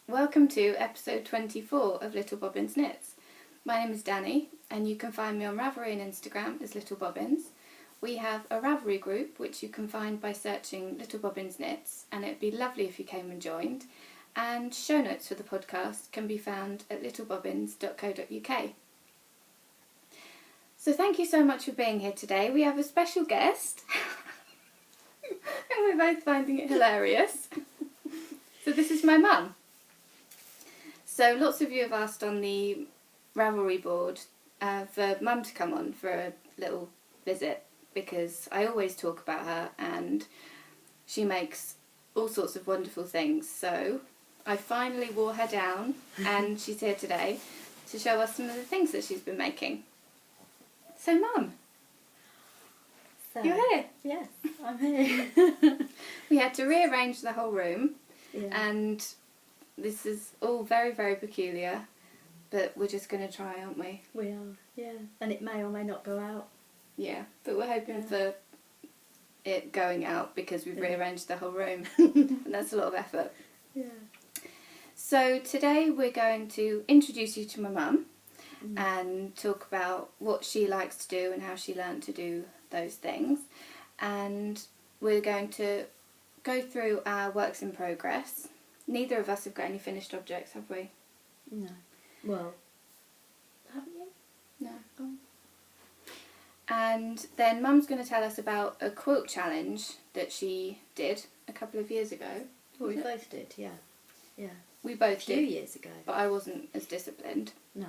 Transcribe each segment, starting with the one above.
Welcome to episode 24 of Little Bobbins Knits. My name is Dani and you can find me on Ravelry and Instagram as Little Bobbins. We have a Ravelry group which you can find by searching Little Bobbins Knits, and it'd be lovely if you came and joined. And show notes for the podcast can be found at littlebobbins.co.uk. So thank you so much for being here today. We have a special guest and we're both finding it hilarious. So this is my mum. So lots of you have asked on the Ravelry board for Mum to come on for a little visit, because I always talk about her and she makes all sorts of wonderful things. So I finally wore her down and she's here today to show us some of the things that she's been making. So Mum, you're here. Yes, I'm here. We had to rearrange the whole room, Yeah. and this is all very, very peculiar, but we're just going to try, aren't we? We are, yeah. And it may or may not go out. Yeah, but we're hoping for it going out because we've rearranged the whole room, and that's a lot of effort. Yeah. So today we're going to introduce you to my mum and talk about what she likes to do and how she learned to do those things. And we're going to go through our works in progress. Neither of us have got any finished objects, have we? No. Well, haven't you? No. Oh. And then Mum's going to tell us about a quilt challenge that she did a couple of years ago. Well, we both did, yeah. Yeah. We both A few did, years ago. but I wasn't as disciplined. No.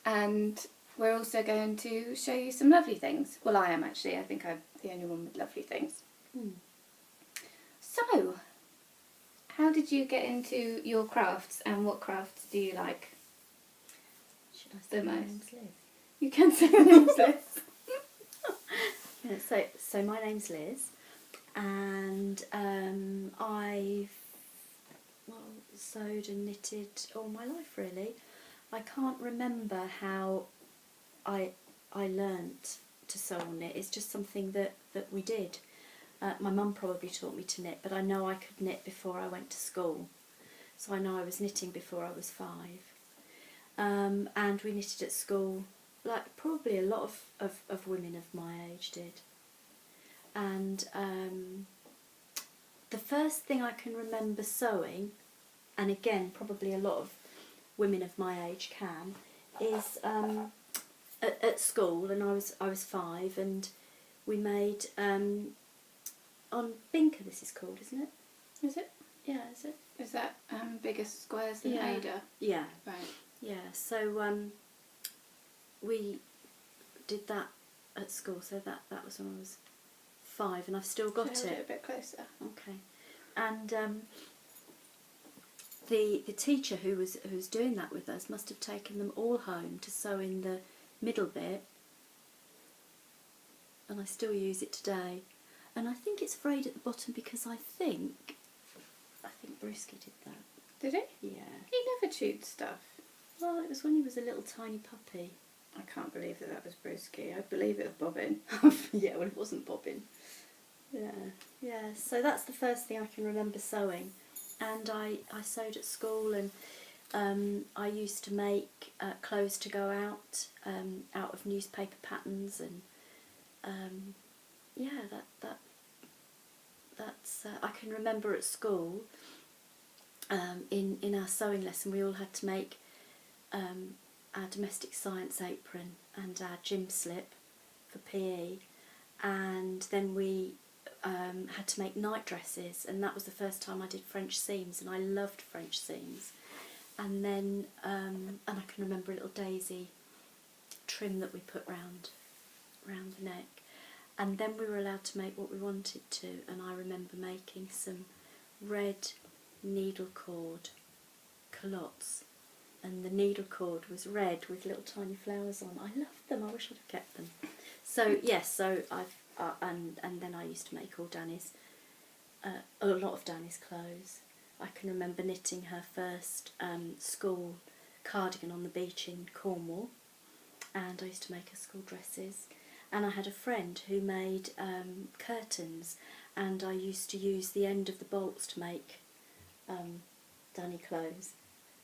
And we're also going to show you some lovely things. Well, I am actually. I think I'm the only one with lovely things. So, how did you get into your crafts, and what crafts do you like? Should I say The my most. name's Liz? You can say your names, Liz. Yeah, so my name's Liz, and I've sewed and knitted all my life, really. I can't remember how I learnt to sew or knit. It's just something that we did. My mum probably taught me to knit, but I know I could knit before I went to school. So I know I was knitting before I was 5. And we knitted at school, like probably a lot of women of my age did. And the first thing I can remember sewing, and again probably a lot of women of my age can, is at school, and I was 5, and we made on Binker, this is called, isn't it? Is it? Yeah, is it? Is that bigger squares than Yeah. Ada? Yeah. Right. Yeah, so we did that at school, so that was when I was 5, and I've still got Should I hold it. a bit closer? Okay. And the teacher who was doing that with us must have taken them all home to sew in the middle bit, and I still use it today. And I think it's frayed at the bottom because I think Brewski did that. Did he? Yeah. He never chewed stuff. Well, it was when he was a little tiny puppy. I can't believe that was Brewski. I believe it was Bobbin. Yeah, well, it wasn't bobbin. Yeah. So that's the first thing I can remember sewing, and I sewed at school, and I used to make clothes to go out of newspaper patterns, and that's I can remember at school. In our sewing lesson, we all had to make our domestic science apron and our gym slip for PE, and then we had to make night dresses, and that was the first time I did French seams, and I loved French seams. And then and I can remember a little daisy trim that we put round the neck, and then we were allowed to make what we wanted to, and I remember making some red needle cord culottes, and the needle cord was red with little tiny flowers on. I loved them. I wish I'd have kept them. So yes, so I've and then I used to make all Dani's a lot of Dani's clothes. I can remember knitting her first school cardigan on the beach in Cornwall, and I used to make her school dresses. And I had a friend who made curtains, and I used to use the end of the bolts to make Dani clothes,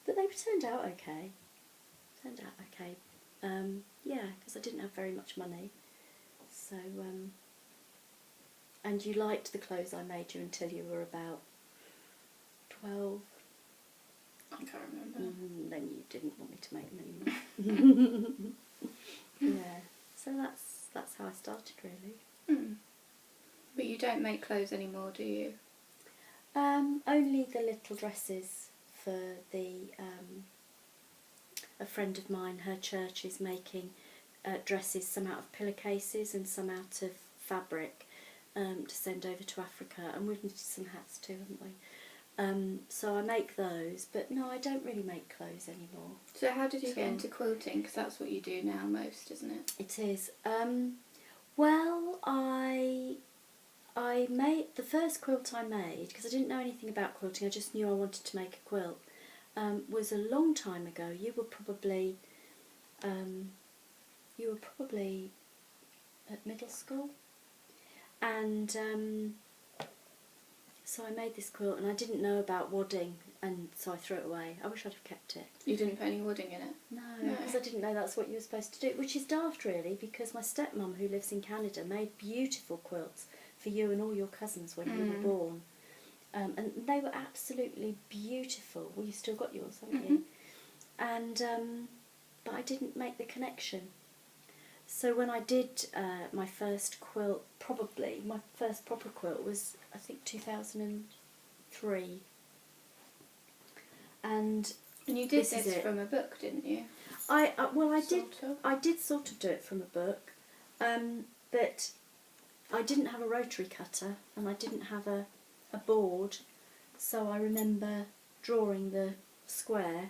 but they turned out okay. Yeah, because I didn't have very much money. So, and you liked the clothes I made you until you were about 12. I can't remember. Then you didn't want me to make them anymore. Yeah, so that's how I started, really. But you don't make clothes anymore, do you? Only the little dresses for the a friend of mine. Her church is making dresses, some out of pillowcases and some out of fabric, to send over to Africa, and we've knitted some hats too, haven't we? So I make those, but no, I don't really make clothes anymore. So how did you get into quilting? Because that's what you do now most, isn't it? It is. Well, I made the first quilt I made, because I didn't know anything about quilting, I just knew I wanted to make a quilt, was a long time ago. You were probably at middle school, and so I made this quilt, and I didn't know about wadding, and so I threw it away. I wish I'd have kept it. You didn't put any wadding in it? No, because I didn't know that's what you were supposed to do, which is daft really, because my stepmum, who lives in Canada, made beautiful quilts for you and all your cousins when you were born. And they were absolutely beautiful. Well, you still got yours, haven't you? And but I didn't make the connection. So when I did my first quilt, probably my first proper quilt was, I think, 2003. And you did this from a book, didn't you? I did sort of do it from a book, but I didn't have a rotary cutter and I didn't have a board, so I remember drawing the square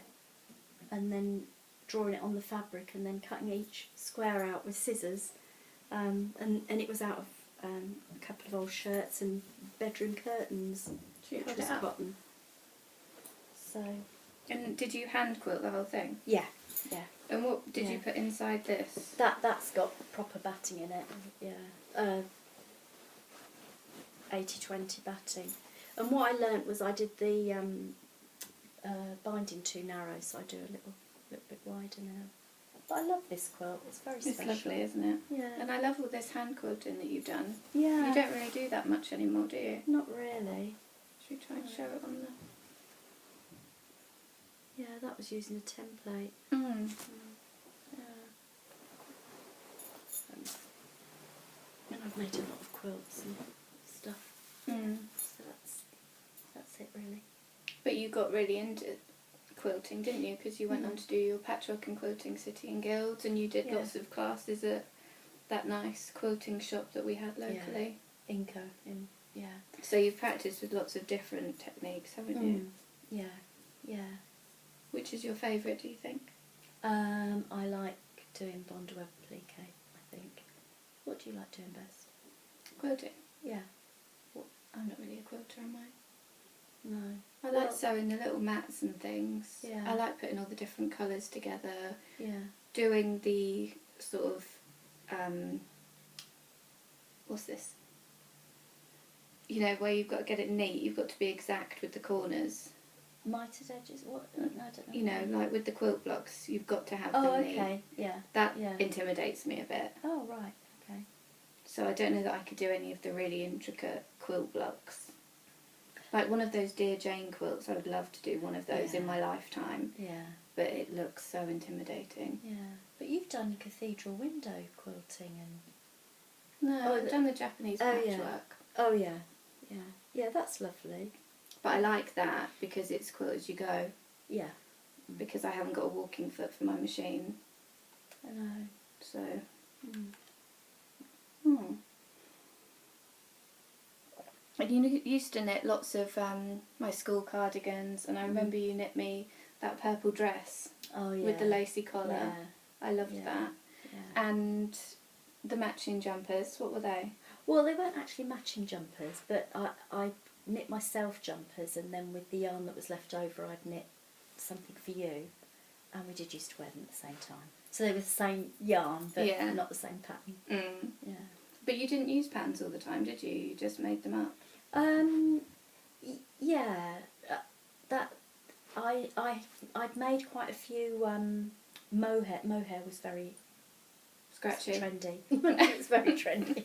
and then drawing it on the fabric and then cutting each square out with scissors, and it was out of a couple of old shirts and bedroom curtains, which was cotton. So. And did you hand quilt the whole thing? Yeah. And what did you put inside this? That's got proper batting in it. Yeah. 80-20 batting. And what I learnt was I did the binding too narrow, so I do a little bit wider now. But I love this quilt. It's very special. It's lovely, isn't it? Yeah. And I love all this hand quilting that you've done. Yeah. You don't really do that much anymore, do you? Not really. Should we try and show it on the... Yeah, that was using a template. Yeah. And I've made a lot of quilts and stuff. So that's it really. But you got really into quilting, didn't you? Because you went on to do your patchwork and quilting city and guilds, and you did lots of classes at that nice quilting shop that we had locally. Yeah. Inco. Yeah. So you've practiced with lots of different techniques, haven't you? Yeah. Which is your favourite, do you think? I like doing bond web applique, I think. What do you like doing best? Quilting? Yeah. I'm not really a quilter, am I? No. I like sewing the little mats and things. Yeah. I like putting all the different colours together. Yeah. Doing the sort of, what's this? You know, where you've got to get it neat, you've got to be exact with the corners. Mitered edges? What? No, I don't know. You know, like with the quilt blocks, you've got to have them neat. Oh, okay. Yeah. That intimidates me a bit. Oh, right. Okay. So I don't know that I could do any of the really intricate quilt blocks. Like one of those Dear Jane quilts, I would love to do one of those in my lifetime. Yeah. But it looks so intimidating. Yeah. But you've done cathedral window quilting and... No, I've done the Japanese patchwork. Oh, yeah. Yeah. Yeah, that's lovely. But I like that because it's quilt as you go. Yeah. Because I haven't got a walking foot for my machine. I know. So... And you used to knit lots of my school cardigans, and I remember you knit me that purple dress with the lacy collar. Yeah. I loved that. Yeah. And the matching jumpers, what were they? Well, they weren't actually matching jumpers, but I knit myself jumpers, and then with the yarn that was left over I'd knit something for you, and we did used to wear them at the same time. So they were the same yarn, but not the same pattern. Yeah. But you didn't use patterns all the time, did you? You just made them up? Yeah. That I'd made quite a few mohair. Mohair was very Scratchy. trendy. It's very trendy.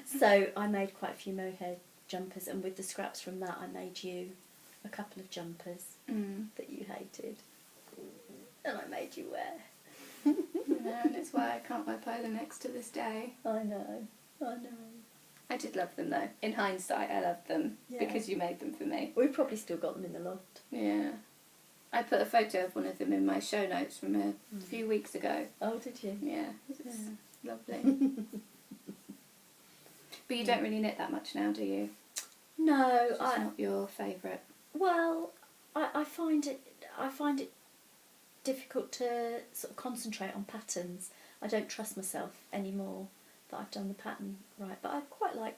So I made quite a few mohair jumpers, and with the scraps from that, I made you a couple of jumpers that you hated, and I made you wear. And it's why I can't wear polo necks to this day. I know. I did love them though. In hindsight, I loved them because you made them for me. We've probably still got them in the loft. Yeah. I put a photo of one of them in my show notes from a few weeks ago. Oh, did you? Yeah, it's lovely. But you don't really knit that much now, do you? No, It's not your favourite. Well, I find it difficult to sort of concentrate on patterns. I don't trust myself anymore that I've done the pattern right. But I quite like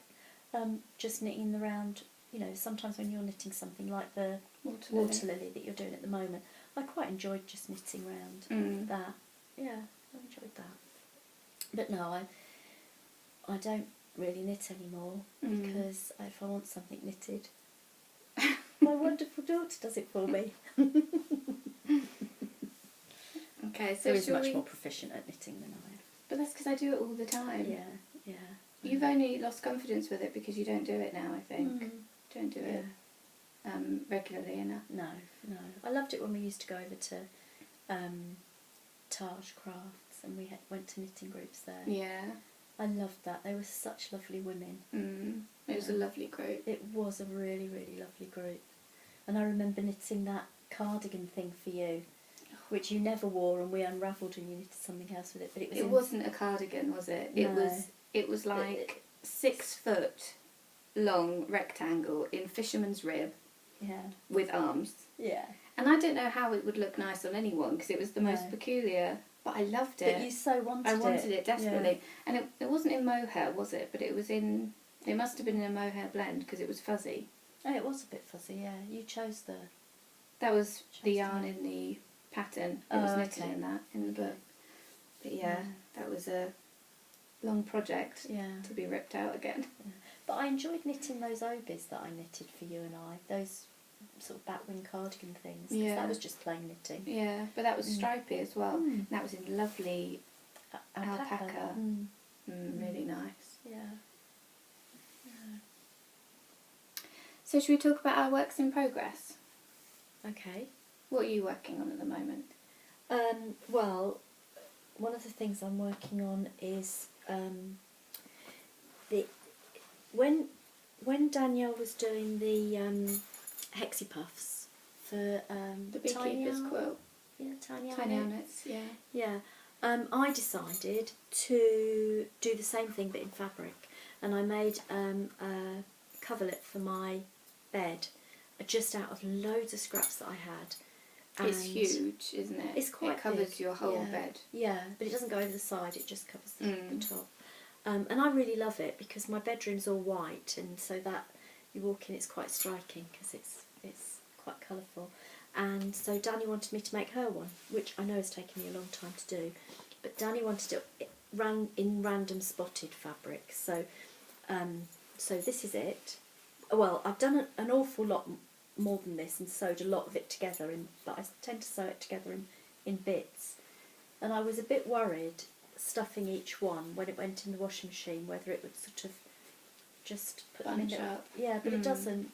just knitting around. You know, sometimes when you're knitting something like the water lily that you're doing at the moment, I quite enjoyed just knitting around that. Yeah, I enjoyed that. But no, I don't really knit anymore because if I want something knitted, my wonderful daughter does it for me. Okay, so Who is much more proficient at knitting than I am. But that's because I do it all the time. Yeah. You've only lost confidence with it because you don't do it now, I think. Don't do it regularly enough. No. I loved it when we used to go over to Taj Crafts and we went to knitting groups there. Yeah. I loved that. They were such lovely women. It was a lovely group. It was a really, really lovely group. And I remember knitting that cardigan thing for you, which you never wore, and we unravelled and you knitted something else with it. But it wasn't a cardigan, was it? No. It was like 6 foot long rectangle in fisherman's rib. Yeah. With arms. Yeah. And I don't know how it would look nice on anyone because it was the most peculiar. But I loved it. But you so wanted it. I wanted it desperately. Yeah. And it wasn't in mohair, was it? But it was in... It must have been in a mohair blend because it was fuzzy. Oh, it was a bit fuzzy, yeah. You chose the... That was the yarn in the pattern. It was knitted in that, in the book. But yeah, that was a long project to be ripped out again. Yeah. But I enjoyed knitting those obis that I knitted for you and I. Those sort of batwing cardigan things. Yeah. That was just plain knitting. Yeah, but that was stripy as well. And that was in lovely alpaca. Really nice. Yeah. So should we talk about our works in progress? Okay. What are you working on at the moment? Well, one of the things I'm working on is when Danielle was doing the hexie puffs for the beekeeper's quilt. Yeah, tiny knits. Yeah. I decided to do the same thing but in fabric, and I made a coverlet for my bed just out of loads of scraps that I had. And it's huge, isn't it? It's quite It covers big. your whole bed. Yeah, but it doesn't go over the side, it just covers the top. And I really love it because my bedroom's all white, and so that you walk in, it's quite striking because it's quite colourful. And so Dani wanted me to make her one, which I know has taken me a long time to do, but Dani wanted it in random spotted fabric. So this is it. Well, I've done an awful lot more than this and sewed a lot of it together, but I tend to sew it together in bits. And I was a bit worried stuffing each one when it went in the washing machine, whether it would sort of just put them in up. Yeah, but it doesn't.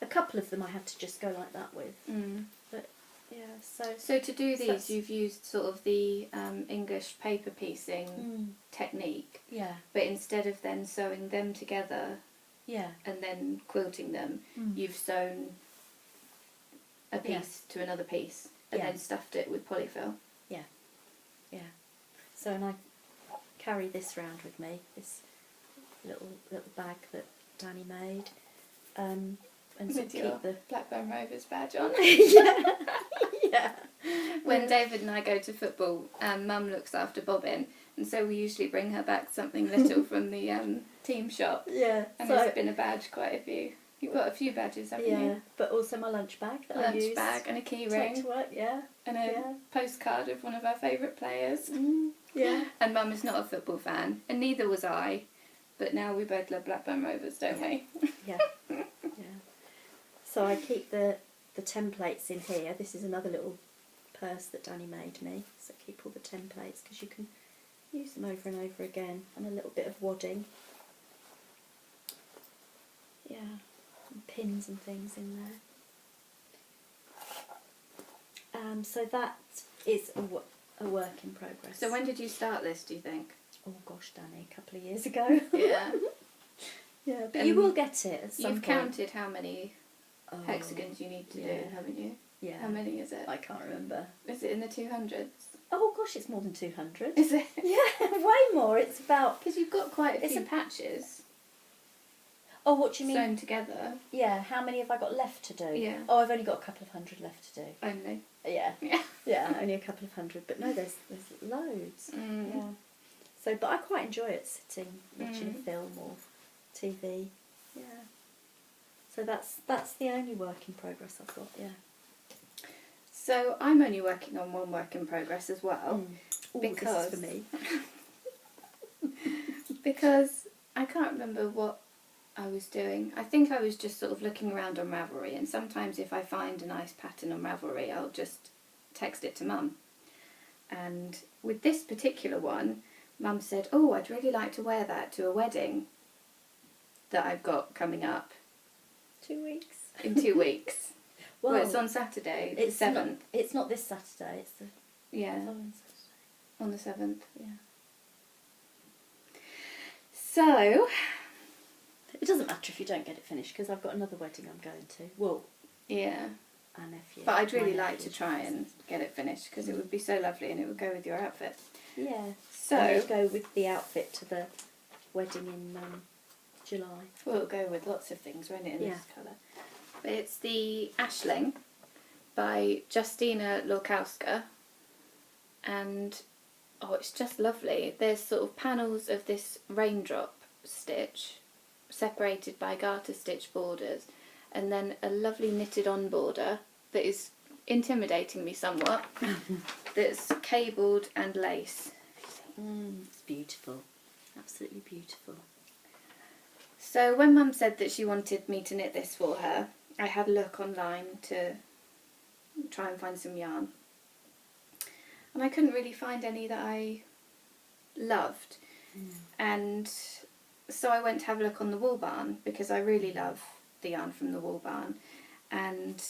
A couple of them I had to just go like that with. But yeah, so to do these, you've used sort of the English paper piecing technique. Yeah. But instead of then sewing them together. Yeah. And then quilting them, you've sewn a piece to another piece and then stuffed it with polyfill. Yeah. Yeah. So, and I carry this round with me, this little bag that Dani made. And with keep your the Blackburn Rovers badge on. Yeah. When David and I go to football, Mum looks after Bobbin, and so we usually bring her back something little from the team shop. Yeah. And there's been a badge, quite a few. You've got a few badges, haven't you? Yeah, but also my lunch bag that I use. Lunch bag and a key Take ring. to work, yeah. And a postcard of one of our favourite players. Yeah. And Mum is not a football fan, and neither was I. But now we both love Blackburn Rovers, don't we? Yeah. Yeah. So I keep the the templates in here. This is another little purse that Dani made me, so keep all the templates because you can use them over and over again, and a little bit of wadding. Yeah, and pins and things in there. So that is a work in progress. So when did you start this, do you think? Oh gosh, Dani, a couple of years ago. Yeah. Yeah, but you will get it at some You've point. counted how many hexagons you need to do, haven't you? Yeah. How many is it? I can't remember. Is it in the 200s? Oh gosh, it's more than 200. Is it? Yeah, way more. It's about... Because you've got quite a few patches Oh, what do you mean? sewn together. Yeah, how many have I got left to do? Yeah. Oh, I've only got a couple of hundred left to do. Only. Yeah. Yeah. Yeah, only a couple of hundred. But no, there's loads. Mm. Yeah. So, but I quite enjoy it, sitting, watching a film or TV. Yeah. So that's the only work in progress I've got, yeah. So I'm only working on one work in progress as well. Ooh, because this is for me. Because I can't remember what I was doing. I think I was just sort of looking around on Ravelry, and sometimes if I find a nice pattern on Ravelry, I'll just text it to Mum. And with this particular one, Mum said, oh, I'd really like to wear that to a wedding that I've got coming up 2 weeks. in 2 weeks. Well, Well, it's on Saturday, the 7th. It's not this Saturday, it's the Yeah, following Saturday. on the 7th. Yeah. So, It doesn't matter if you don't get it finished, because I've got another wedding I'm going to. Well, yeah. our nephew. But I'd really my like to nephew. try and get it finished because it would be so lovely and it would go with your outfit. Yeah. So, And it'd go with the outfit to the wedding in July. well, it'll go with lots of things, won't it, in Yeah. this colour. But it's the Ashling by Justina Lorkowska, and oh, it's just lovely. There's sort of panels of this raindrop stitch separated by garter stitch borders, and then a lovely knitted on border that is intimidating me somewhat, that's cabled and lace. It's beautiful. Absolutely beautiful. So when Mum said that she wanted me to knit this for her, I had a look online to try and find some yarn. And I couldn't really find any that I loved. And so I went to have a look on the Wool Barn because I really love the yarn from the Wool Barn. And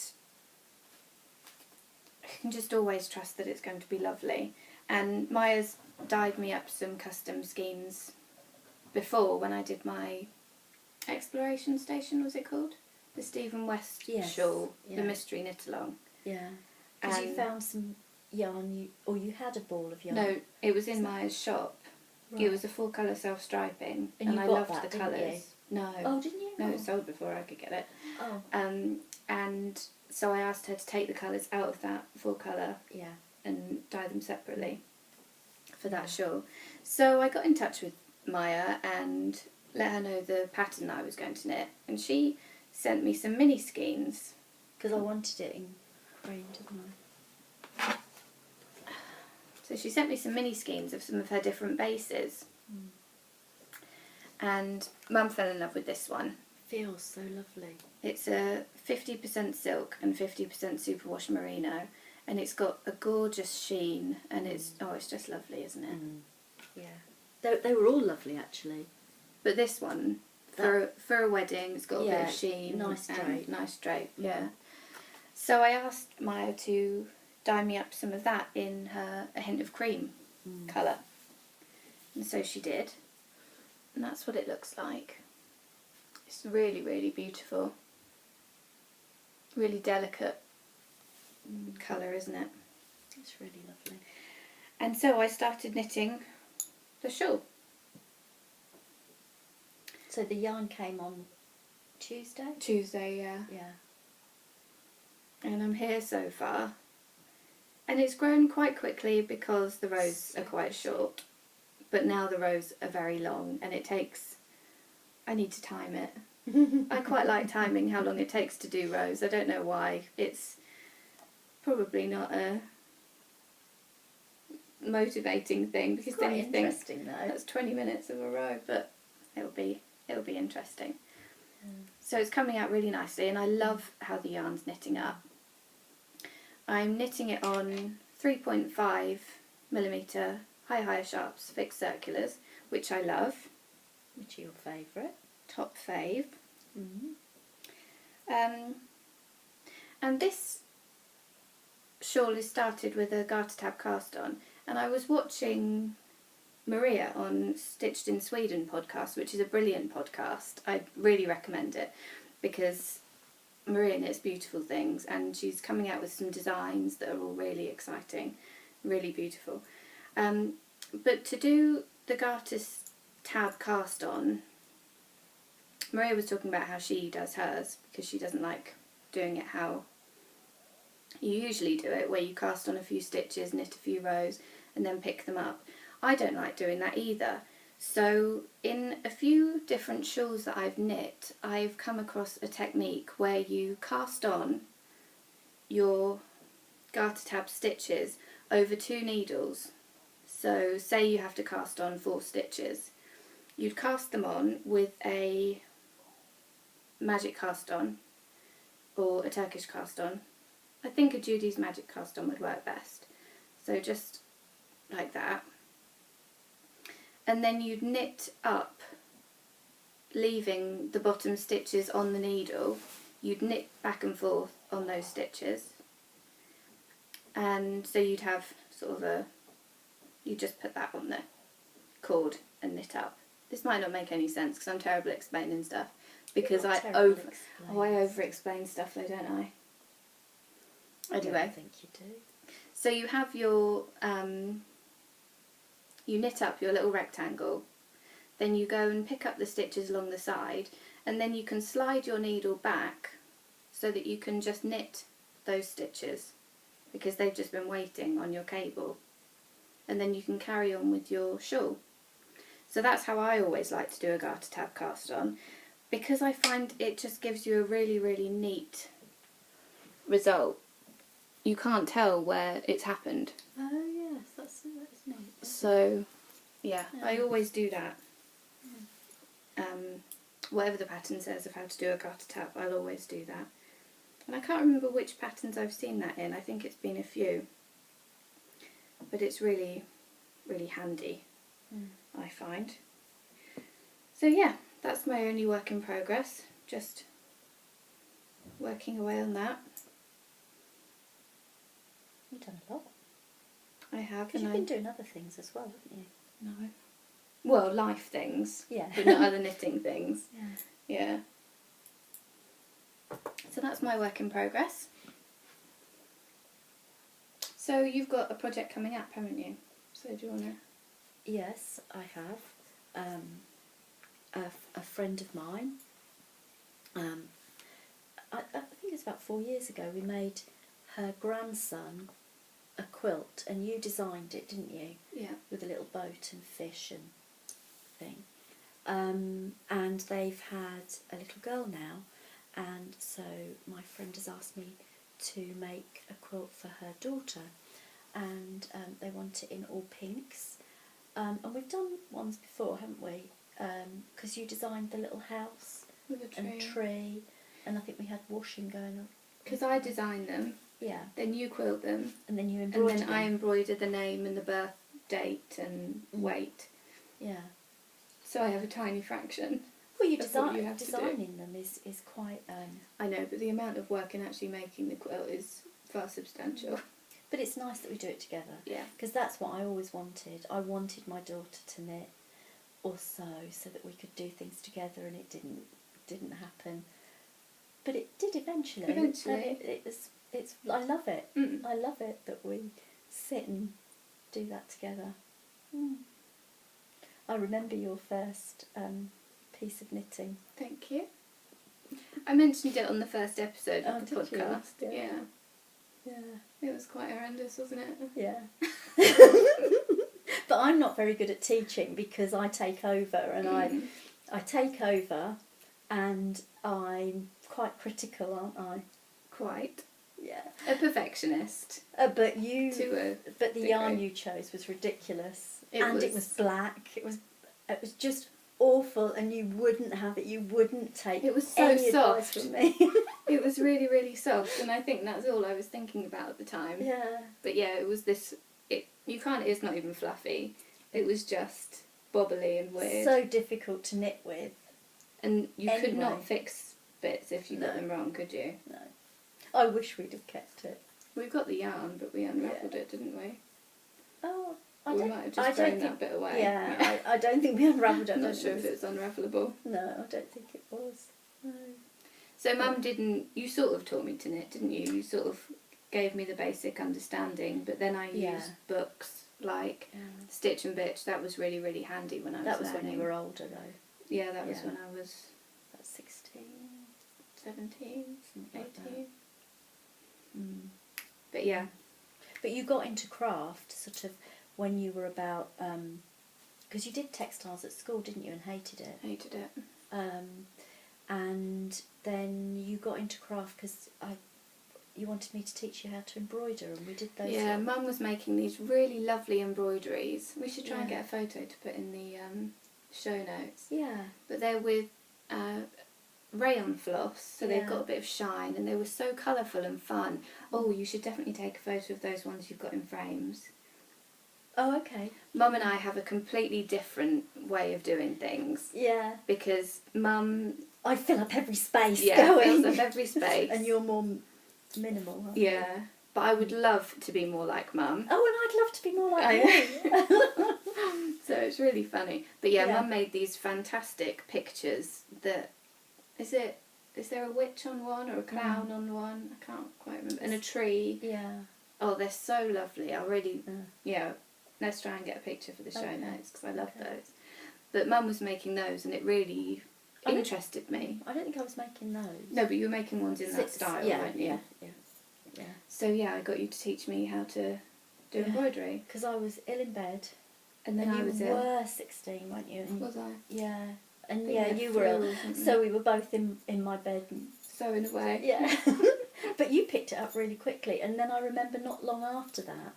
I can just always trust that it's going to be lovely. And Maya's dyed me up some custom skeins before when I did my exploration station, was it called? The Stephen West shawl, yeah. the mystery knit along. Yeah. Because you And- found some yarn, you had a ball of yarn. No, it was in Maya's shop. Right. It was a full colour self-striping, And you I got loved that, the didn't colours. you? No. Oh, didn't you? No, it sold before I could get it. Oh. And so I asked her to take the colours out of that full colour Yeah. and dye them separately for that shawl. So I got in touch with Maya and let her know the pattern that I was going to knit, and she sent me some mini skeins. Because I wanted it in green, didn't I? So she sent me some mini skeins of some of her different bases. And Mum fell in love with this one. Feels so lovely. It's a 50% silk and 50% superwash merino, and it's got a gorgeous sheen, and it's just lovely, isn't it? Yeah. They were all lovely, actually. But this one, for a wedding, it's got a bit of sheen. Nice and drape. Nice drape, yeah. So I asked Maya to dye me up some of that in her A Hint of Cream colour. And so she did. And that's what it looks like. It's really, really beautiful. Really delicate colour, isn't it? It's really lovely. And so I started knitting the shawl. So the yarn came on Tuesday? Tuesday, yeah. Yeah. And I'm here so far. And it's grown quite quickly because the rows are quite short. But now the rows are very long, and I need to time it. I quite like timing how long it takes to do rows. I don't know why. It's probably not a motivating thing, because then you think interesting though. that's 20 minutes of a row, but it'll be interesting. So it's coming out really nicely, and I love how the yarn's knitting up. I'm knitting it on 3.5mm high sharps fixed circulars, which I love. Which are your favourite? Top fave. Mm-hmm. And this shawl is started with a garter tab cast on, and I was watching Maria on Stitched in Sweden podcast, which is a brilliant podcast. I really recommend it because Maria knits beautiful things, and she's coming out with some designs that are all really exciting, really beautiful. But to do the garter tab cast on, Maria was talking about how she does hers because she doesn't like doing it how you usually do it, where you cast on a few stitches, knit a few rows and then pick them up. I don't like doing that either. So in a few different shawls that I've knit, I've come across a technique where you cast on your garter tab stitches over 2 needles. So say you have to cast on 4 stitches. You'd cast them on with a magic cast on or a Turkish cast on. I think a Judy's magic cast on would work best. So just like that. And then you'd knit up, leaving the bottom stitches on the needle. You'd knit back and forth on those stitches. And so you'd have sort of you just put that on the cord and knit up. This might not make any sense because I'm terrible at explaining stuff. Because I over-explain stuff though, don't I? Anyway. I think you do. So you have your, you knit up your little rectangle, then you go and pick up the stitches along the side, and then you can slide your needle back so that you can just knit those stitches because they've just been waiting on your cable. And then you can carry on with your shawl. So that's how I always like to do a garter tab cast on, because I find it just gives you a really, really neat result. You can't tell where it's happened. Oh yes, that's neat. So, yeah, I always do that. Whatever the pattern says of how to do a garter tab, I'll always do that. And I can't remember which patterns I've seen that in. I think it's been a few. But it's really, really handy, I find. So yeah, that's my only work in progress. Just working away on that. You've done a lot. I have. Because you've been doing other things as well, haven't you? No. Well, life things. Yeah. But not other knitting things. Yeah. Yeah. So that's my work in progress. So you've got a project coming up, haven't you? So do you want to... Yes, I have. A friend of mine, I think it's about 4 years ago, we made her grandson a quilt, and you designed it, didn't you? Yeah. With a little boat and fish and thing. And they've had a little girl now, and so my friend has asked me to make a quilt for her daughter, and they want it in all pinks. And we've done ones before, haven't we? Because you designed the little house With a tree. and tree, and I think we had washing going on. Because I designed them. Yeah. Then you quilt them. And then you embroidered And then I embroidered the name and the birth date and weight. Yeah. So I have a tiny fraction. Well, That's what you have to do. designing them is quite... I know, but the amount of work in actually making the quilt is far substantial. But it's nice that we do it together. Yeah. Because that's what I always wanted. I wanted my daughter to knit or sew so that we could do things together, and it didn't happen. But it did eventually. Eventually. It's I love it. Mm. I love it that we sit and do that together. Mm. I remember your first piece of knitting. Thank you. I mentioned it on the first episode of the did you? podcast. Yeah. Yeah. It was quite horrendous, wasn't it? Yeah. But I'm not very good at teaching because I take over and I take over and I'm quite critical, aren't I? Quite. Yeah. A perfectionist. But the yarn you chose was ridiculous. It was black. It was just awful, and you wouldn't have it. You wouldn't take it was so any soft advice from me. It was really, really soft, and I think that's all I was thinking about at the time. Yeah. But yeah, it was this. It's not even fluffy. It was just bobbly and weird. So difficult to knit with. And you could Anyway. not fix bits if you got them wrong, could you? No. I wish we'd have kept it. We've got the yarn, but we unravelled it, didn't we? Oh, We might have just thrown that bit away. Yeah, I don't think we unravelled it. I'm not sure if it was unravellable. No, I don't think it was. No. So Mum you sort of taught me to knit, didn't you? You sort of gave me the basic understanding, but then I used books like Stitch and Bitch. That was really, really handy when I was That was learning. when you were older, though. Yeah, that was when I was... About 16, 17, 18. Like But yeah. But you got into craft sort of when you were about... because you did textiles at school, didn't you, and hated it? Hated it. And then you got into craft because you wanted me to teach you how to embroider, and we did those. Yeah, Mum was making these really lovely embroideries. We should try and get a photo to put in the show notes. Yeah. But they're with rayon floss, so they've got a bit of shine, and they were so colourful and fun. Oh, you should definitely take a photo of those ones you've got in frames. Oh, okay. Mum and I have a completely different way of doing things. Yeah. Because Mum... I fill up every space. Yeah, going. fills up every space. And you're more minimal, aren't you? Yeah. But I would love to be more like Mum. Oh, and I'd love to be more like you. So it's really funny. But yeah, Mum made these fantastic pictures that... Is there a witch on one or a clown on one? I can't quite remember. And a tree. Yeah. Oh, they're so lovely. I really... Yeah. Let's try and get a picture for the show notes, because I love those. But Mum was making those, and it really interested me. I don't think I was making those. No, but you were making ones in that style, weren't you? Yeah. So yeah, I got you to teach me how to do embroidery. Because I was ill in bed. And then I was you ill. were 16, weren't you? And Was I? Yeah. And But yeah, you were ill. wasn't So we were both in my bed. Sewing away. Yeah. But you picked it up really quickly. And then I remember not long after that,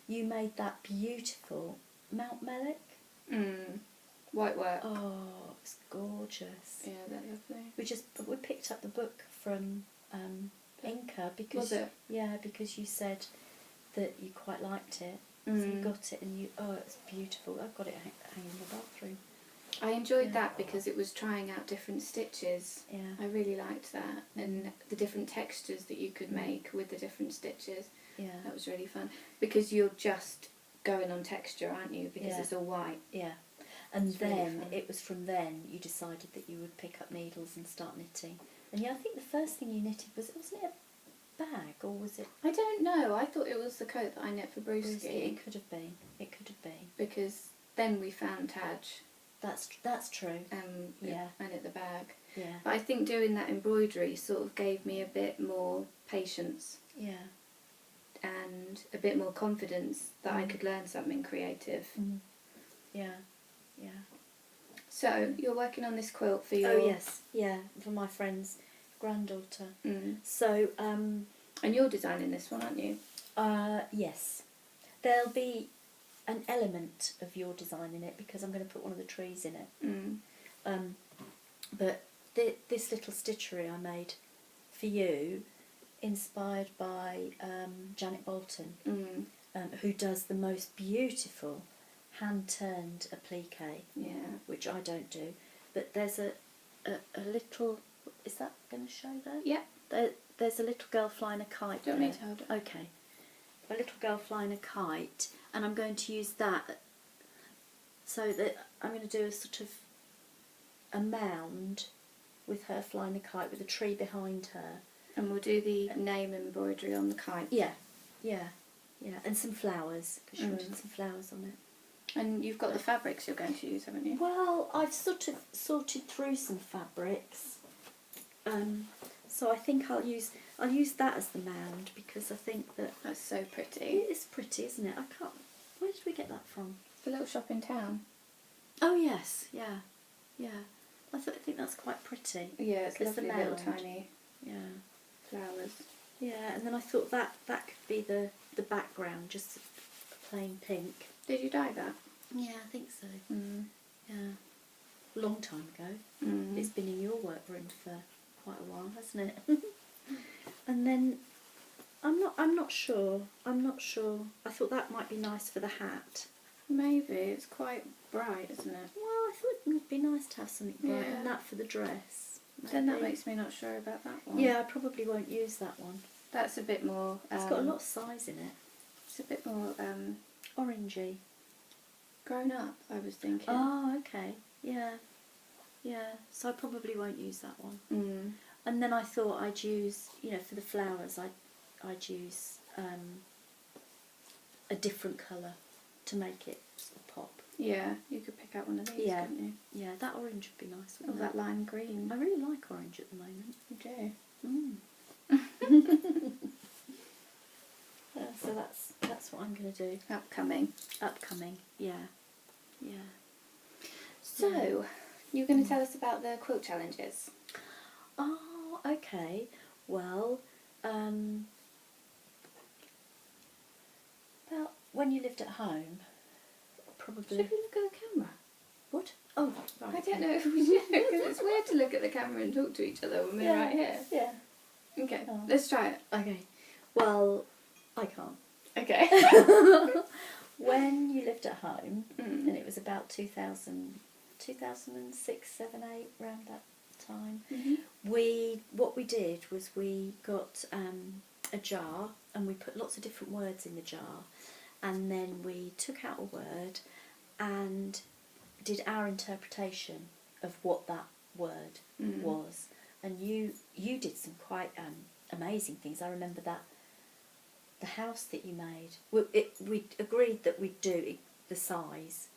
you made that beautiful Mount Mellick. White work. Oh, it's gorgeous. Yeah, they're lovely. We picked up the book from Inca because Was it? Yeah, because you said that you quite liked it. So you got it and it's beautiful. I've got it hanging in the bathroom. I enjoyed that because it was trying out different stitches. Yeah. I really liked that, and the different textures that you could make with the different stitches. Yeah. That was really fun, because you're just going on texture, aren't you? Because it's all white. Yeah. And It's really then fun. it was from then you decided that you would pick up needles and start knitting. And yeah, I think the first thing you knitted wasn't it a bag, or was it? I don't know. I thought it was the coat that I knit for Brewski. It could have been. It could have been. Because then we found Taj. That's true. Yeah. I knit the bag. Yeah. But I think doing that embroidery sort of gave me a bit more patience. Yeah. And a bit more confidence that I could learn something creative. Yeah. Yeah. So, you're working on this quilt for your... Oh yes, yeah, for my friend's granddaughter. So, And you're designing this one, aren't you? yes. There'll be an element of your design in it because I'm going to put one of the trees in it. But this little stitchery I made for you, inspired by Janet Bolton, who does the most beautiful hand-turned applique, which I don't do. But there's a little... Is that going to show there? Yeah. There's a little girl flying a kite. Don't need to hold it. Okay. A little girl flying a kite, and I'm going to use that so that I'm going to do a sort of a mound with her flying a kite with a tree behind her. And we'll do the name embroidery on the kite. Yeah, and some flowers, because she wanted some flowers on it. And you've got the fabrics you're going to use, haven't you? Well, I've sort of sorted through some fabrics, so I think I'll use that as the mound because I think That's so pretty. it is pretty, isn't it? I can't. Where did we get that from? The little shop in town. Oh yes, yeah. I think that's quite pretty. Yeah, it's the lovely little mound. tiny flowers. Yeah, and then I thought that could be the background, just plain pink. Did you dye that? Yeah, I think so. Yeah, long time ago. Mm. It's been in your workroom for quite a while, hasn't it? And then I'm not sure. I thought that might be nice for the hat. Maybe. It's quite bright, isn't it? Well, I thought it would be nice to have something bright, Yeah. and that for the dress. Then that maybe. makes me not sure about that one. Yeah, I probably won't use that one. That's a bit more... It's got a lot of size in it. It's a bit more Orangey. grown up, I was thinking. Oh, okay. Yeah. Yeah. So I probably won't use that one. Mm. And then I thought I'd use, for the flowers, I'd use a different colour to make it sort of pop. Yeah, you could pick out one of these, Yeah. couldn't you? Yeah, that orange would be nice. Or that lime green. I really like orange at the moment. You do. Mm. Yeah, so that's what I'm going to do. Upcoming, yeah. So, you're going to tell us about the quilt challenges. Oh, okay. Well, when you lived at home, probably... Should we look at the camera? What? Oh, right. I don't know if we should, because it's weird to look at the camera and talk to each other when we're right here. Yeah. Okay, Oh. let's try it. Okay. Well, I can't. Okay. When you lived at home, and it was about 2006, 7, 8, around that time, what we did was we got a jar and we put lots of different words in the jar, and then we took out a word and did our interpretation of what that word was. And you did some quite amazing things. I remember that the house that you made, we agreed that we'd do the size,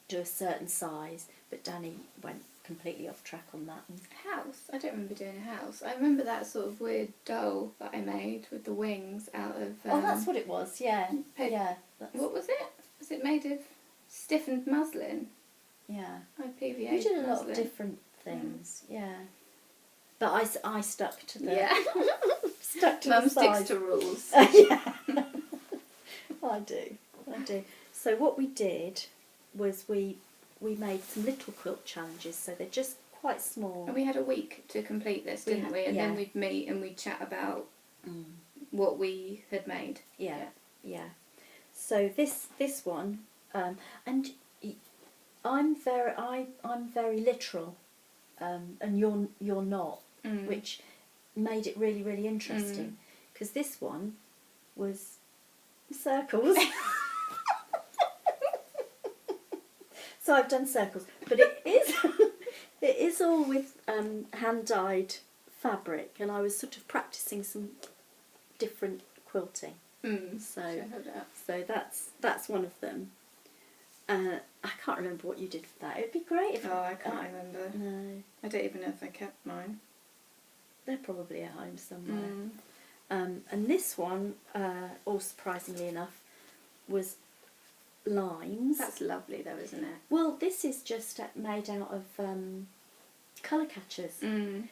do a certain size, but Dani went completely off track on that. House? I don't remember doing a house. I remember that sort of weird doll that I made with the wings out of... oh, that's what it was, yeah. Yeah. What was it? Was it made of stiffened muslin? Yeah. IPVA We did a lot muslin. of different things, yeah. But I stuck to the... Yeah. stuck to Mum the sticks size. to rules. Yeah. I do. So what we did was we made some little quilt challenges, so they're just quite small. And we had a week to complete this, didn't we? And then we'd meet and we'd chat about what we had made. Yeah. So this one, and I'm very literal, and you're not, which made it really, really interesting, because this one was circles. So I've done circles, but it is all with hand dyed fabric, and I was sort of practicing some different quilting. So that's one of them. I can't remember what you did for that. It'd be great if I can't remember. No, I don't even know if I kept mine. they're probably at home somewhere. And this one, all surprisingly enough, was lines. That's lovely though, isn't it? Well, this is just made out of colour catchers.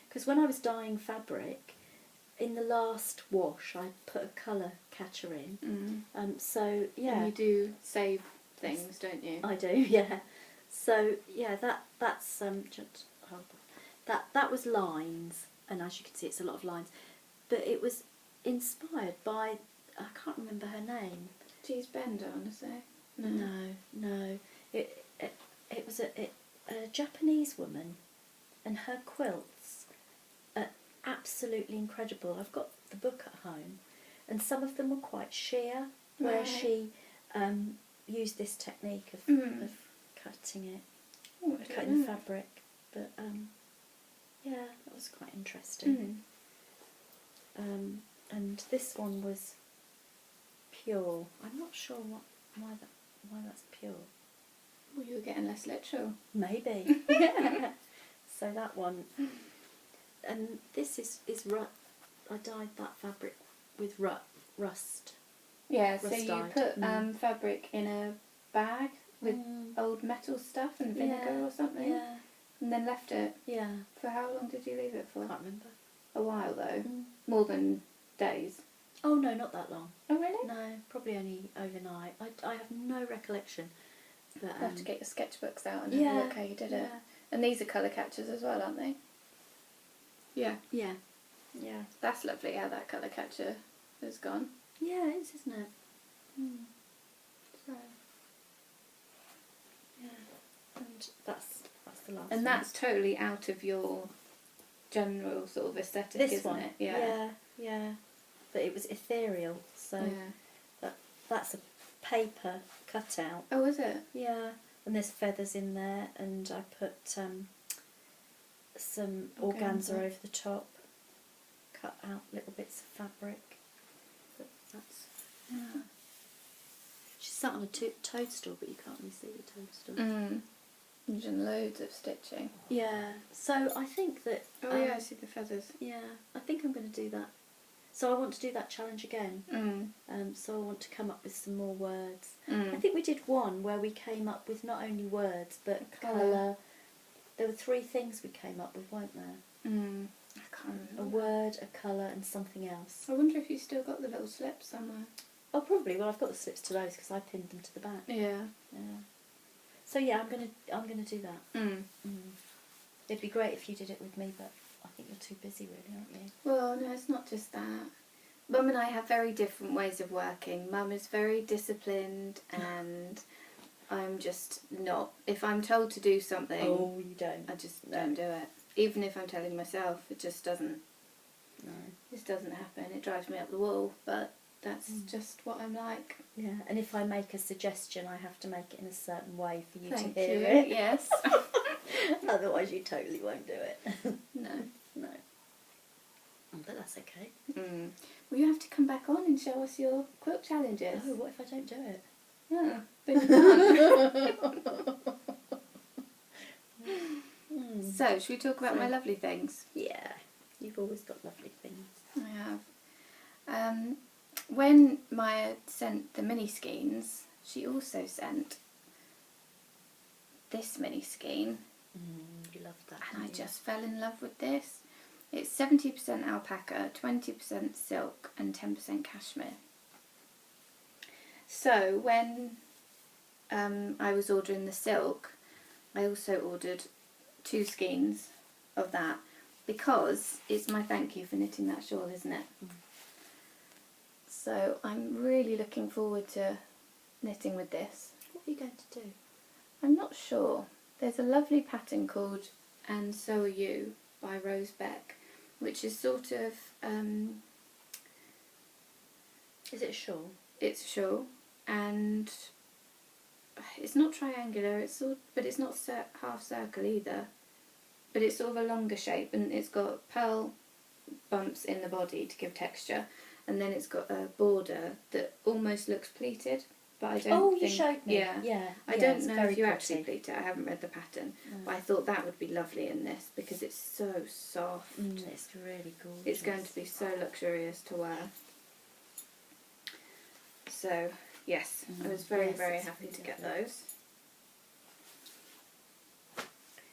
Because when I was dyeing fabric, in the last wash, I put a colour catcher in. So yeah, And you do save things, don't you? I do. Yeah. So yeah, that's just hold on. That was lines, and as you can see, it's a lot of lines, but it was inspired by, I can't remember her name. Cheese Bender, I want to say. No. It was a Japanese woman, and her quilts are absolutely incredible. I've got the book at home, and some of them were quite sheer, where Right. she used this technique of cutting it, Oh, I don't cutting the know. fabric. But yeah, that was quite interesting. And this one was pure. I'm not sure why that's pure. Well, you were getting less literal. Maybe. Yeah. So that one, and this is I dyed that fabric with rust. Yeah, so Rust you dyed. put fabric in a bag with old metal stuff and vinegar or something, Yeah. and then left it. Yeah. For how long did you leave it for? I can't remember. A while though. More than days. Oh no, not that long. Oh really? No, probably only overnight. I have no recollection. But You'll have to get your sketchbooks out and have a look how you did it. And these are colour catchers as well, aren't they? Yeah. Yeah. Yeah. That's lovely how that colour catcher has gone. Yeah, it is, isn't it? So. Yeah. And that's the last one. And that's totally out of your general sort of aesthetic, this isn't one. it? Yeah. But it was ethereal, so that's a paper cutout. Oh, is it? Yeah. And there's feathers in there, and I put some organza over the top. Cut out little bits of fabric. But that's... Yeah. She sat on a toadstool, but you can't really see the toadstool. You've done loads of stitching. Yeah, so I think that... Oh yeah, I see the feathers. Yeah, I think I'm going to do that. So I want to do that challenge again. So I want to come up with some more words. I think we did one where we came up with not only words, but colour. There were 3 things we came up with, weren't there? I can't remember. A word, a colour and something else. I wonder if you still got the little slips somewhere. Oh, probably. Well, I've got the slips to those because I pinned them to the back. Yeah. So yeah, I'm gonna do that. It'd be great if you did it with me, but I think you're too busy, really, aren't you? Well, no, it's not just that. Mum and I have very different ways of working. Mum is very disciplined, and I'm just not. If I'm told to do something, you don't. I just don't do it. Even if I'm telling myself, it just doesn't. No. This doesn't happen. It drives me up the wall, but that's just what I'm like. Yeah, and if I make a suggestion, I have to make it in a certain way for you Thank to hear you. it. Yes. Otherwise, you totally won't do it. No. But that's okay. Well, you have to come back on and show us your quilt challenges. Oh, what if I don't do it? Yeah, then you can't. So, should we talk about my lovely things? Yeah, you've always got lovely things. I have. When Maya sent the mini skeins, she also sent this mini skein. You love that. And I just fell in love with this. It's 70% alpaca, 20% silk and 10% cashmere. So when I was ordering the silk, I also ordered 2 skeins of that because it's my thank you for knitting that shawl, isn't it? So I'm really looking forward to knitting with this. What are you going to do? I'm not sure. There's a lovely pattern called And So Are You by Rose Beck, which is sort of... Is it a shawl? It's a shawl, and it's not triangular, but it's not half circle either. But it's sort of a longer shape, and it's got pearl bumps in the body to give texture, and then it's got a border that almost looks pleated, but I don't think... you showed me. Yeah. I don't know if you actually pleat it. I haven't read the pattern, but I thought that would be lovely in this because it's so soft. It's really gorgeous. It's going to be so luxurious to wear. So, yes, I was very, very happy to get those.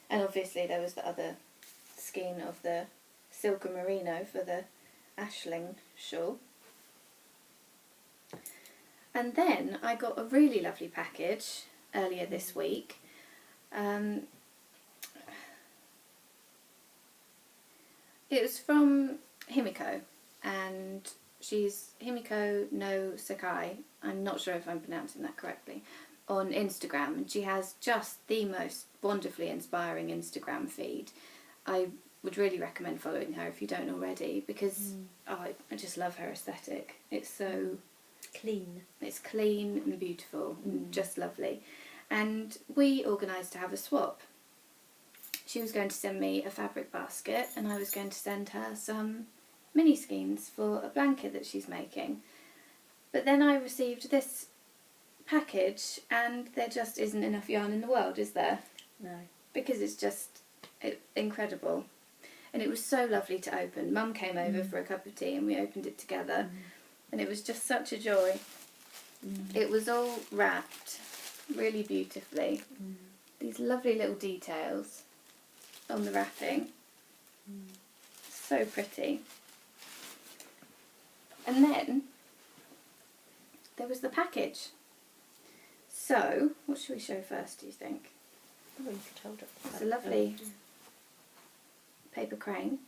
And obviously there was the other skein of the silk and merino for the Ashling shawl. And then I got a really lovely package earlier this week. It was from Himiko, and she's Himiko no Sakai, I'm not sure if I'm pronouncing that correctly, on Instagram, and she has just the most wonderfully inspiring Instagram feed. I would really recommend following her if you don't already, because I just love her aesthetic. It's so clean. It's clean and beautiful and just lovely. And we organised to have a swap. She was going to send me a fabric basket, and I was going to send her some mini skeins for a blanket that she's making. But then I received this package, and there just isn't enough yarn in the world, is there? No. Because it's just incredible. And it was so lovely to open. Mum came over for a cup of tea and we opened it together, and it was just such a joy. It was all wrapped really beautifully. These lovely little details on the wrapping. So pretty. And then there was the package. So, what should we show first, do you think? Oh, you could hold it. It's a lovely paper crane.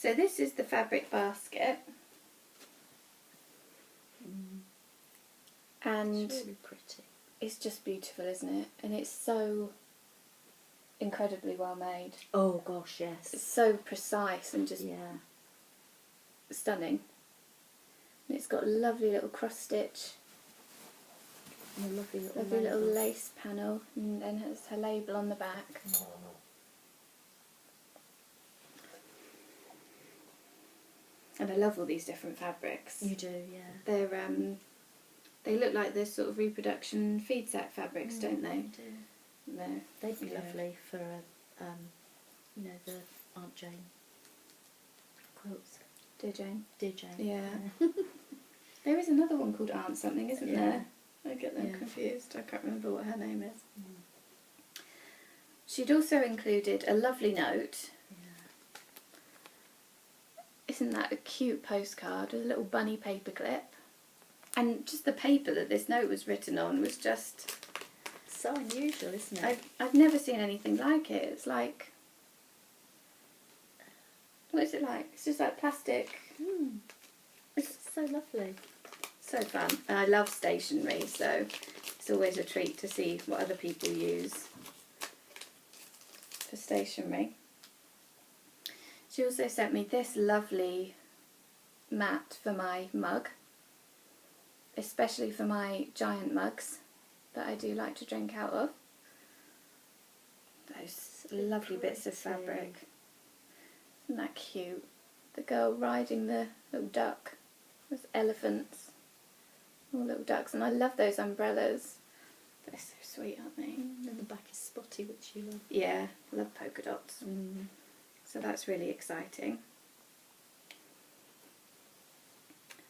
So this is the fabric basket. And It's really pretty. it's just beautiful, isn't it? And it's so incredibly well made. Oh gosh, yes. It's so precise and just stunning. And it's got a lovely little cross stitch. And a lovely Little lace panel, and then has her label on the back. And I love all these different fabrics. You do, yeah. They're they look like this sort of reproduction feed sack fabrics, don't they? They do. No, They'd be lovely for you know, the Aunt Jane quilts. Dear Jane. Dear Jane. Yeah. There is another one called Aunt something, isn't there? I get them Yeah. confused. I can't remember what her name is. She'd also included a lovely note. Isn't that a cute postcard with a little bunny paperclip? And just the paper that this note was written on was just... So unusual, isn't it? I've never seen anything like it. It's like... What is it like? It's just like plastic. It's so lovely. So fun. And I love stationery, so it's always a treat to see what other people use for stationery. She also sent me this lovely mat for my mug, especially for my giant mugs that I do like to drink out of. Those lovely bits of fabric. Isn't that cute? The girl riding the little duck. Those elephants. All little ducks. And I love those umbrellas. They're so sweet, aren't they? And the back is spotty, which you love. Yeah, I love polka dots. So that's really exciting.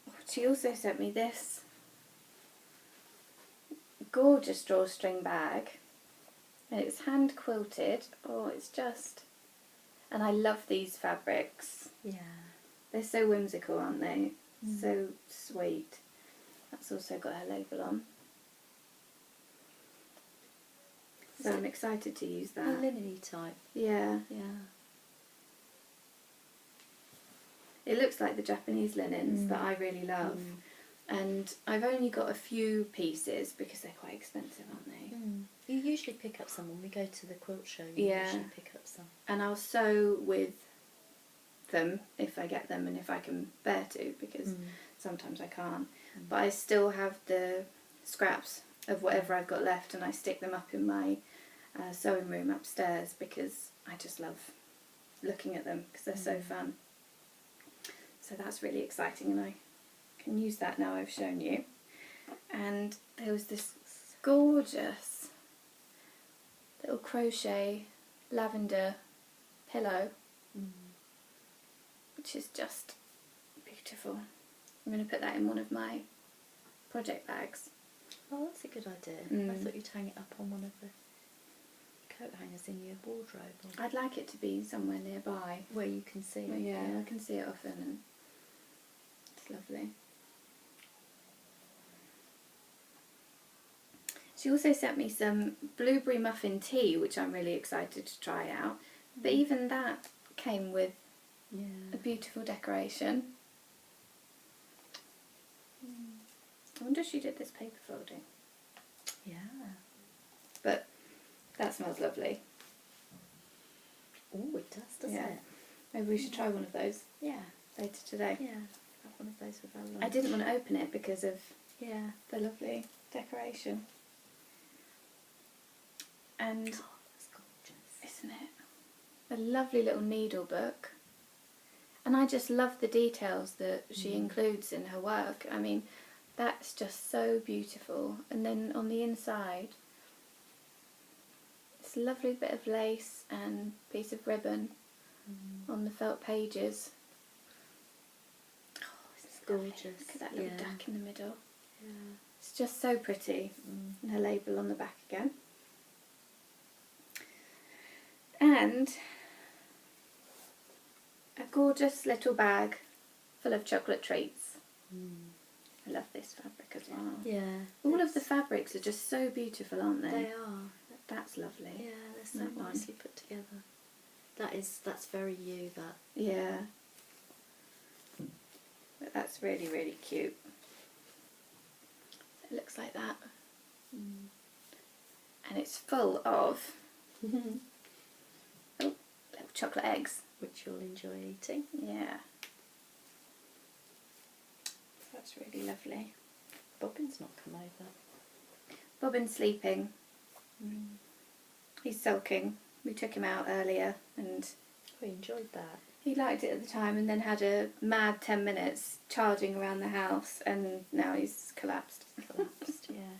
Oh, she also sent me this gorgeous drawstring bag. And it's hand quilted. Oh, it's just... And I love these fabrics. Yeah. They're so whimsical, aren't they? So sweet. That's also got her label on. So I'm excited to use A that. linen-y type. Yeah. Yeah. It looks like the Japanese linens that I really love. And I've only got a few pieces because they're quite expensive, aren't they? You usually pick up some when we go to the quilt show. You usually pick up some. And I'll sew with them if I get them and if I can bear to, because sometimes I can't. But I still have the scraps of whatever I've got left, and I stick them up in my sewing room upstairs because I just love looking at them because they're so fun. So that's really exciting, and I can use that now I've shown you. And there was this gorgeous little crochet lavender pillow, which is just beautiful. I'm going to put that in one of my project bags. Oh, that's a good idea. I thought you'd hang it up on one of the coat hangers in your wardrobe. Or I'd like it to be somewhere nearby. where you can see it. Yeah, I can see it often, and it's lovely. She also sent me some blueberry muffin tea, which I'm really excited to try out. But even that came with a beautiful decoration. I wonder if she did this paper folding. Yeah. But that smells lovely. Oh, it does, doesn't it? Maybe we should try one of those Yeah. later today. Yeah. Have one of those with our lunch. I didn't want to open it because of Yeah. the lovely decoration. And Oh, that's gorgeous. isn't it? A lovely little needle book. And I just love the details that she includes in her work. I mean, that's just so beautiful. And then on the inside, this lovely bit of lace and piece of ribbon on the felt pages. Oh, it's gorgeous. Look at that little Yeah. duck in the middle. Yeah. It's just so pretty. And her label on the back again. And a gorgeous little bag full of chocolate treats. I love this fabric as well. Yeah. All of the fabrics are just so beautiful, aren't they? They are. That's lovely. Yeah, they're so That one. nicely put together. That's very you, that. Yeah. that's really, really cute. It looks like that. And it's full of little chocolate eggs. Which you'll enjoy eating. Yeah. That's really lovely. Bobbin's not come over. Bobbin's sleeping. He's sulking. We took him out earlier and We enjoyed that. he liked it at the time and then had a mad 10 minutes charging around the house and now he's collapsed. Collapsed, yeah.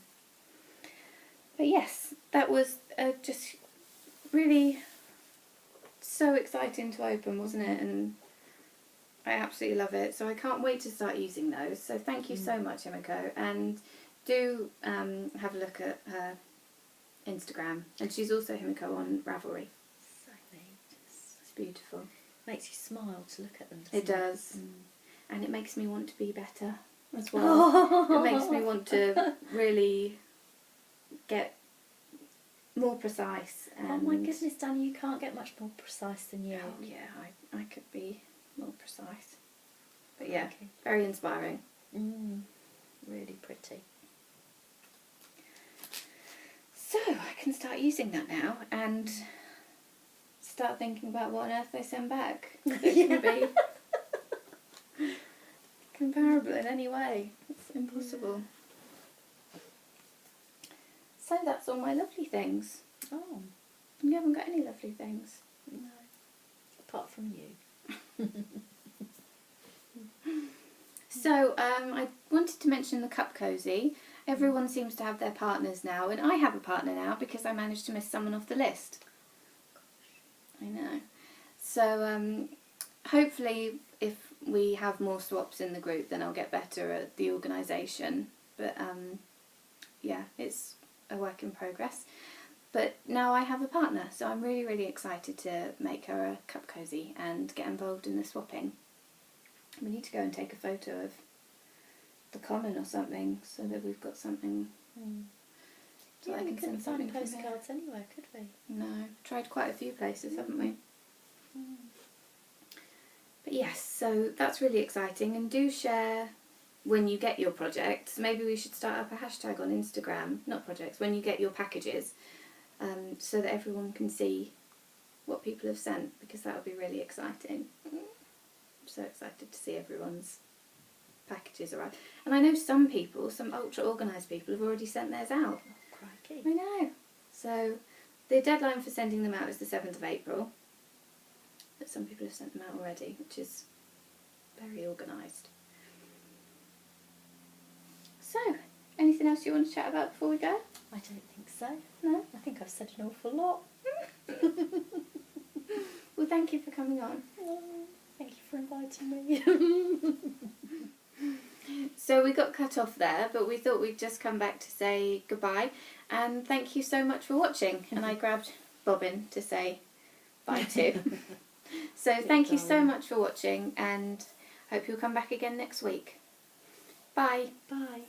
But yes, that was just really so exciting to open, wasn't it? And I absolutely love it. So I can't wait to start using those. So thank you so much, Himiko. And do have a look at her Instagram. And she's also Himiko on Ravelry. So neat. It's beautiful. Makes you smile to look at them, doesn't It does. And it makes me want to be better as well. Oh. It makes me want to really get more precise. And Oh my goodness, Dani, you can't get much more precise than you. Oh yeah, I could be more precise. But yeah, Okay. very inspiring. Really pretty. So I can start using that now and start thinking about what on earth they send back. It can be comparable in any way. It's impossible. So that's all my lovely things. Oh, You haven't got any lovely things. no. Apart from you. So I wanted to mention the cup cosy. Everyone seems to have their partners now, and I have a partner now because I managed to miss someone off the list. I know. So hopefully if we have more swaps in the group then I'll get better at the organisation. But yeah, it's a work in progress. But now I have a partner, so I'm really, really excited to make her a cup cosy and get involved in the swapping. We need to go and take a photo of the common or something so that we've got something. So Yeah, I we can couldn't send something find from here. postcards anywhere, could we? No, tried quite a few places, haven't we? But yes, so that's really exciting, and do share when you get your projects. Maybe we should start up a hashtag on Instagram, not projects, when you get your packages, so that everyone can see what people have sent, because that would be really exciting. I'm so excited to see everyone's packages arrive. And I know some people, some ultra organised people, have already sent theirs out. Oh, crikey. I know. So the deadline for sending them out is the 7th of April. But some people have sent them out already, which is very organised. So, anything else you want to chat about before we go? I don't think so. No? I think I've said an awful lot. Well, thank you for coming on. Thank you for inviting me. So we got cut off there, but we thought we'd just come back to say goodbye and thank you so much for watching. And I grabbed Bobbin to say bye too. So thank you so much for watching and hope you'll come back again next week. Bye. Bye.